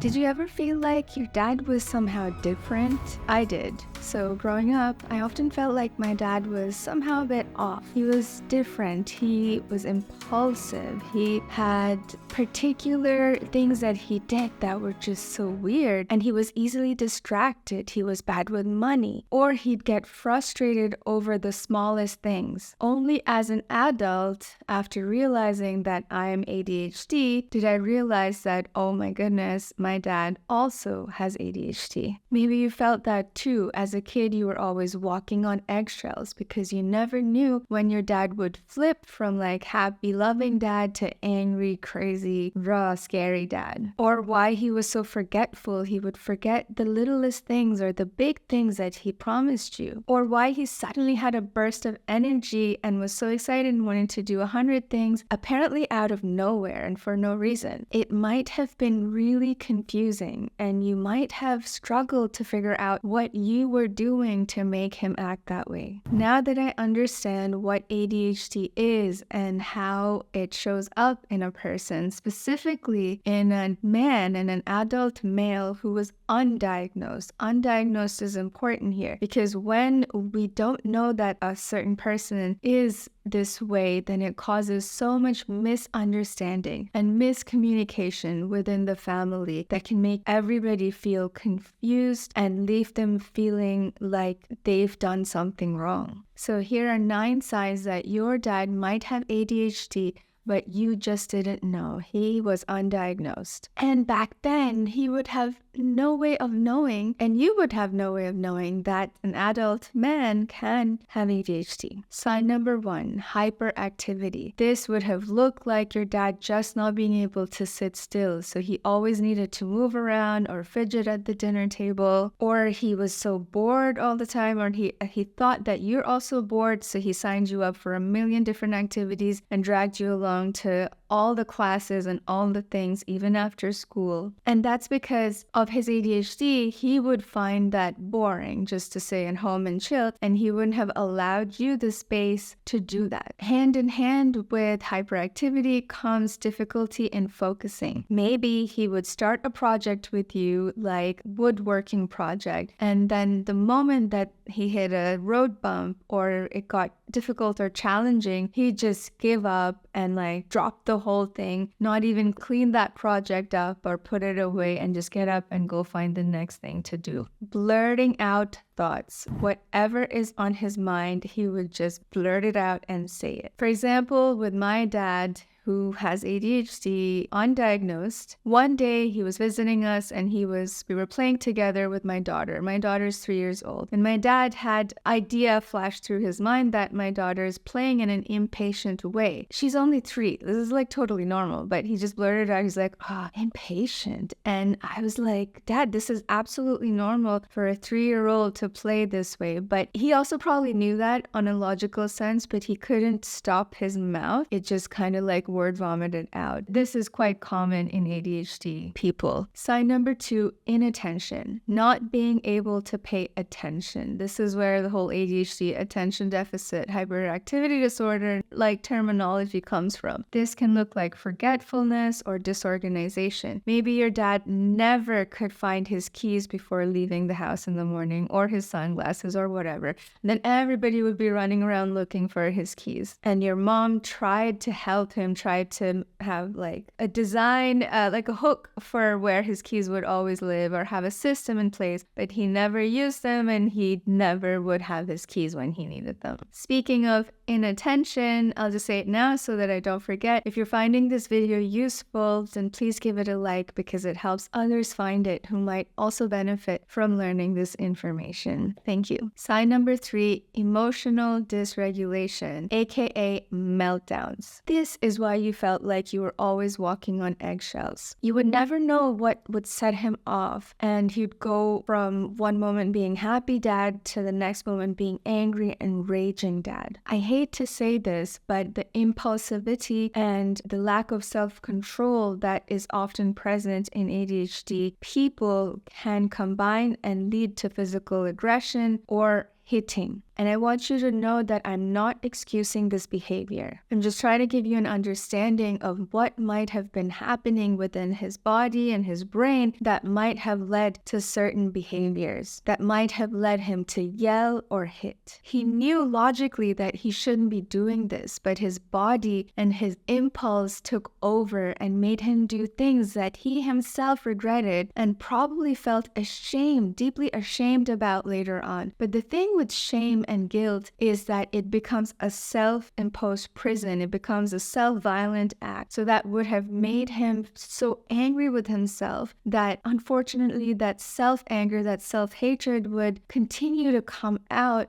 Did you ever feel like your dad was somehow different? I did. So growing up, I often felt like my dad was somehow a bit off. He was different. He was impulsive. He had particular things that he did that were just so weird. And he was easily distracted. He was bad with money. Or he'd get frustrated over the smallest things. Only as an adult, after realizing that I am ADHD, did I realize that, oh my goodness, my dad also has ADHD. Maybe you felt that too. As a kid, you were always walking on eggshells because you never knew when your dad would flip from like happy, loving dad to angry, crazy, raw, scary dad. Or why he was so forgetful. He would forget the littlest things or the big things that he promised you. Or why he suddenly had a burst of energy and was so excited and wanted to do 100 things, apparently out of nowhere and for no reason. It might have been really confusing, and you might have struggled to figure out what you were doing to make him act that way. Now that I understand what ADHD is and how it shows up in a person, specifically in a man and an adult male who was undiagnosed. Undiagnosed is important here because when we don't know that a certain person is this way, then it causes so much misunderstanding and miscommunication within the family that can make everybody feel confused and leave them feeling like they've done something wrong. So here are 9 signs that your dad might have ADHD, but you just didn't know. He was undiagnosed. And back then, he would have no way of knowing, and you would have no way of knowing that an adult man can have ADHD. Sign number 1, hyperactivity. This would have looked like your dad just not being able to sit still. So he always needed to move around or fidget at the dinner table, or he was so bored all the time, or he thought that you're also bored, so he signed you up for a million different activities and dragged you along to all the classes and all the things even after school. And that's because of his ADHD, he would find that boring just to stay at home and chill, and he wouldn't have allowed you the space to do that. Hand in hand with hyperactivity comes difficulty in focusing. Maybe he would start a project with you, like woodworking project, and then the moment that he hit a road bump or it got difficult or challenging, he'd just give up and like drop the whole thing, not even clean that project up or put it away, and just get up and go find the next thing to do. Blurting out thoughts. Whatever is on his mind, he would just blurt it out and say it. For example, with my dad, who has ADHD, undiagnosed. One day he was visiting us and we were playing together with my daughter. My daughter's 3 years old. And my dad had idea flashed through his mind that my daughter is playing in an impatient way. She's only 3. This is like totally normal, but he just blurted out, he's like, impatient. And I was like, Dad, this is absolutely normal for a 3-year-old to play this way. But he also probably knew that on a logical sense, but he couldn't stop his mouth. It just kind of like word vomited out. This is quite common in ADHD people. Sign number 2, inattention. Not being able to pay attention. This is where the whole ADHD, attention deficit hyperactivity disorder, like terminology comes from. This can look like forgetfulness or disorganization. Maybe your dad never could find his keys before leaving the house in the morning, or his sunglasses or whatever. And then everybody would be running around looking for his keys. And your mom tried to help him, tried to have like a design, like a hook for where his keys would always live, or have a system in place, but he never used them and he never would have his keys when he needed them. Speaking of inattention, I'll just say it now so that I don't forget. If you're finding this video useful, then please give it a like because it helps others find it who might also benefit from learning this information. Thank you. Sign number 3, emotional dysregulation, aka meltdowns. This is why you felt like you were always walking on eggshells. You would never know what would set him off, and he'd go from one moment being happy dad to the next moment being angry and raging dad. I hate to say this, but the impulsivity and the lack of self-control that is often present in ADHD people can combine and lead to physical aggression or hitting. And I want you to know that I'm not excusing this behavior. I'm just trying to give you an understanding of what might have been happening within his body and his brain that might have led to certain behaviors, that might have led him to yell or hit. He knew logically that he shouldn't be doing this, but his body and his impulse took over and made him do things that he himself regretted and probably felt ashamed, deeply ashamed about later on. But the thing with shame and guilt is that it becomes a self-imposed prison. It becomes a self-violent act. So that would have made him so angry with himself that unfortunately that self-anger, that self-hatred would continue to come out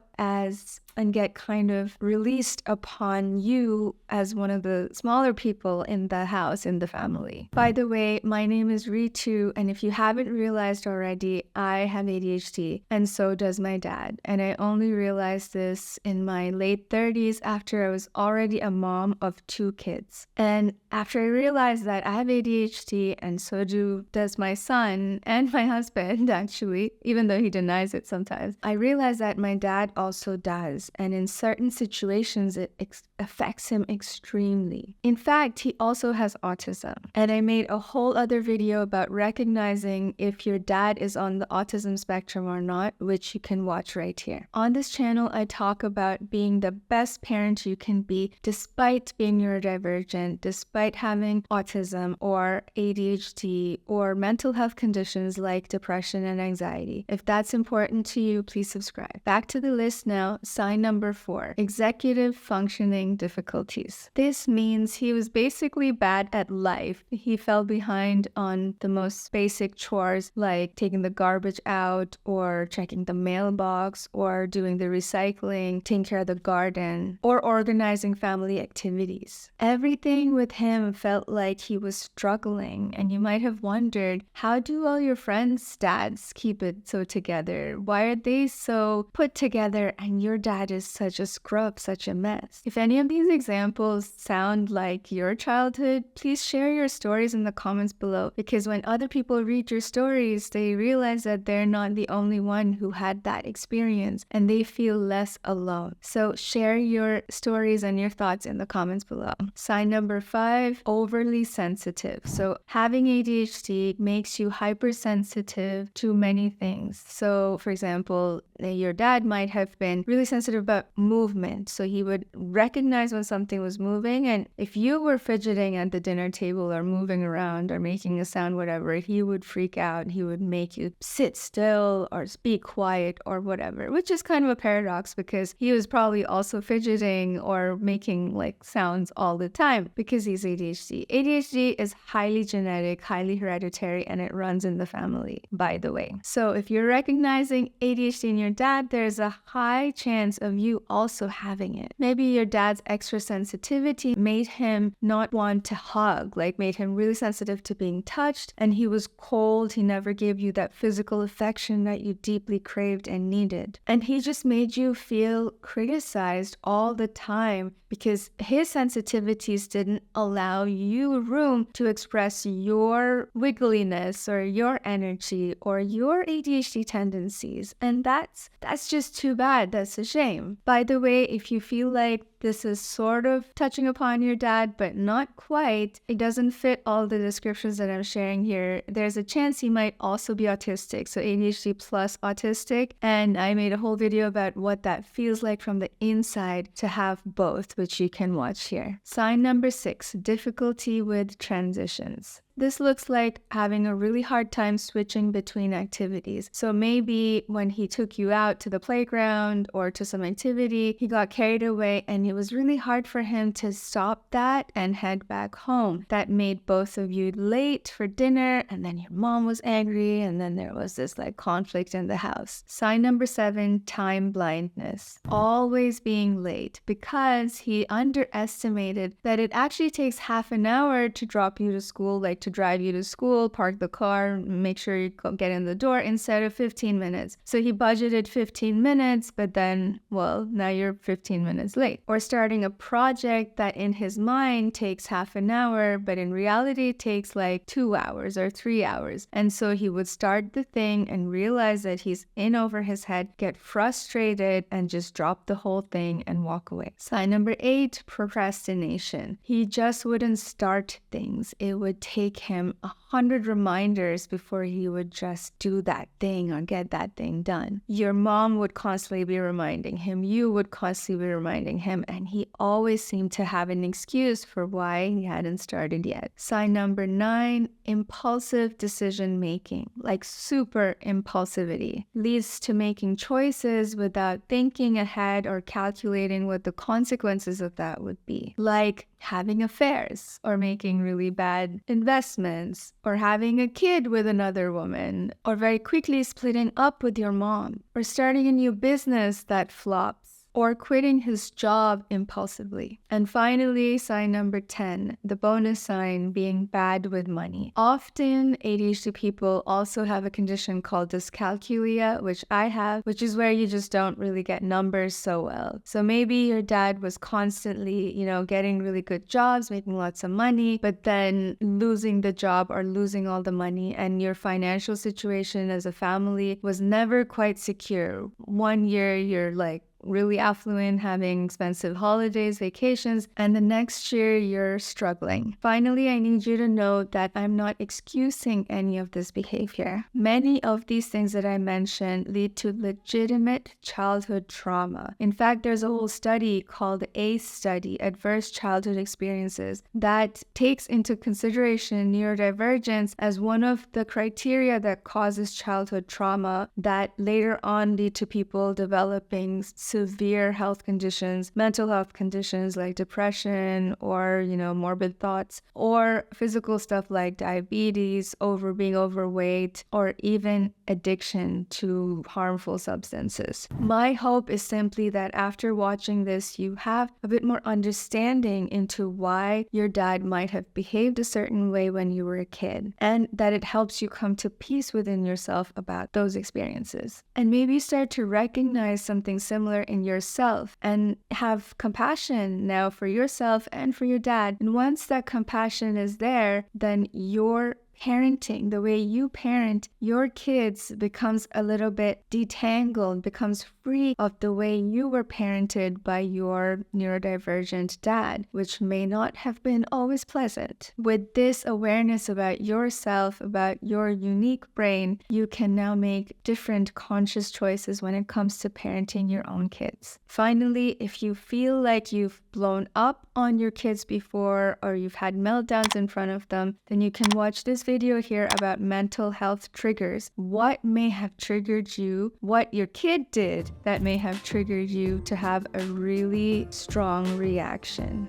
and get kind of released upon you as one of the smaller people in the house, in the family. By the way, my name is Ritu, and if you haven't realized already, I have ADHD, and so does my dad. And I only realized this in my late 30s after I was already a mom of 2 kids. And after I realized that I have ADHD, and so does my son and my husband, actually, even though he denies it sometimes, I realized that my dad also does. And in certain situations, it affects him extremely. In fact, he also has autism. And I made a whole other video about recognizing if your dad is on the autism spectrum or not, which you can watch right here. On this channel, I talk about being the best parent you can be despite being neurodivergent, despite having autism or ADHD or mental health conditions like depression and anxiety. If that's important to you, please subscribe. Back to the list now. Sign number 4, executive functioning difficulties. This means he was basically bad at life. He fell behind on the most basic chores like taking the garbage out or checking the mailbox or doing the recycling, taking care of the garden, or organizing family activities. Everything with him felt like he was struggling, and you might have wondered, how do all your friends' dads keep it so together? Why are they so put together and your dad is such a scrub, such a mess? If any of these examples sound like your childhood, please share your stories in the comments below, because when other people read your stories, they realize that they're not the only one who had that experience and they feel less alone. So share your stories and your thoughts in the comments below. Sign number 5, overly sensitive. So having ADHD makes you hypersensitive to many things. So for example, your dad might have been really sensitive about movement. So he would recognize when something was moving, and if you were fidgeting at the dinner table or moving around or making a sound, whatever, he would freak out. He would make you sit still or be quiet or whatever, which is kind of a paradox because he was probably also fidgeting or making like sounds all the time because he's ADHD. ADHD is highly genetic, highly hereditary, and it runs in the family, by the way. So if you're recognizing ADHD in your dad, there's a high chance of you also having it. Maybe your dad's extra sensitivity made him not want to hug, like made him really sensitive to being touched, and he was cold. He never gave you that physical affection that you deeply craved and needed. And he just made you feel criticized all the time because his sensitivities didn't allow you room to express your wiggliness or your energy or your ADHD tendencies. And that's just too bad. That's a shame. By the way, if you feel like this is sort of touching upon your dad, but not quite, it doesn't fit all the descriptions that I'm sharing here, there's a chance he might also be autistic. So ADHD plus autistic. And I made a whole video about what that feels like from the inside to have both, which you can watch here. Sign number 6, difficulty with transitions. This looks like having a really hard time switching between activities. So maybe when he took you out to the playground or to some activity, he got carried away and it was really hard for him to stop that and head back home. That made both of you late for dinner, and then your mom was angry, and then there was this like conflict in the house. Sign number 7, time blindness. Always being late because he underestimated that it actually takes half an hour to drop you to school, like to drive you to school, park the car, make sure you get in the door instead of 15 minutes. So he budgeted 15 minutes, but then, well, now you're 15 minutes late. Or starting a project that in his mind takes half an hour, but in reality takes like 2 hours or 3 hours. And so he would start the thing and realize that he's in over his head, get frustrated, and just drop the whole thing and walk away. Sign number 8, procrastination. He just wouldn't start things. It would take him 100 reminders before he would just do that thing or get that thing done. Your mom would constantly be reminding him, you would constantly be reminding him, and he always seemed to have an excuse for why he hadn't started yet. Sign number 9, impulsive decision making, like super impulsivity, leads to making choices without thinking ahead or calculating what the consequences of that would be, like having affairs or making really bad investments or having a kid with another woman or very quickly splitting up with your mom or starting a new business that flops or quitting his job impulsively. And finally, sign number 10, the bonus sign, being bad with money. Often ADHD people also have a condition called dyscalculia, which I have, which is where you just don't really get numbers so well. So maybe your dad was constantly, getting really good jobs, making lots of money, but then losing the job or losing all the money, and your financial situation as a family was never quite secure. One year you're like really affluent, having expensive holidays, vacations, and the next year you're struggling. Finally, I need you to know that I'm not excusing any of this behavior. Many of these things that I mentioned lead to legitimate childhood trauma. In fact, there's a whole study called the ACE study, Adverse Childhood Experiences, that takes into consideration neurodivergence as one of the criteria that causes childhood trauma that later on lead to people developing severe health conditions, mental health conditions like depression or, morbid thoughts, or physical stuff like diabetes, being overweight, or even addiction to harmful substances. My hope is simply that after watching this, you have a bit more understanding into why your dad might have behaved a certain way when you were a kid, and that it helps you come to peace within yourself about those experiences. And maybe start to recognize something similar in yourself and have compassion now for yourself and for your dad. And once that compassion is there, then your parenting, the way you parent your kids, becomes a little bit detangled, becomes free of the way you were parented by your neurodivergent dad, which may not have been always pleasant. With this awareness about yourself, about your unique brain, you can now make different conscious choices when it comes to parenting your own kids. Finally, if you feel like you've blown up on your kids before or you've had meltdowns in front of them, then you can watch this video here about mental health triggers. What may have triggered you, what your kid did that may have triggered you to have a really strong reaction.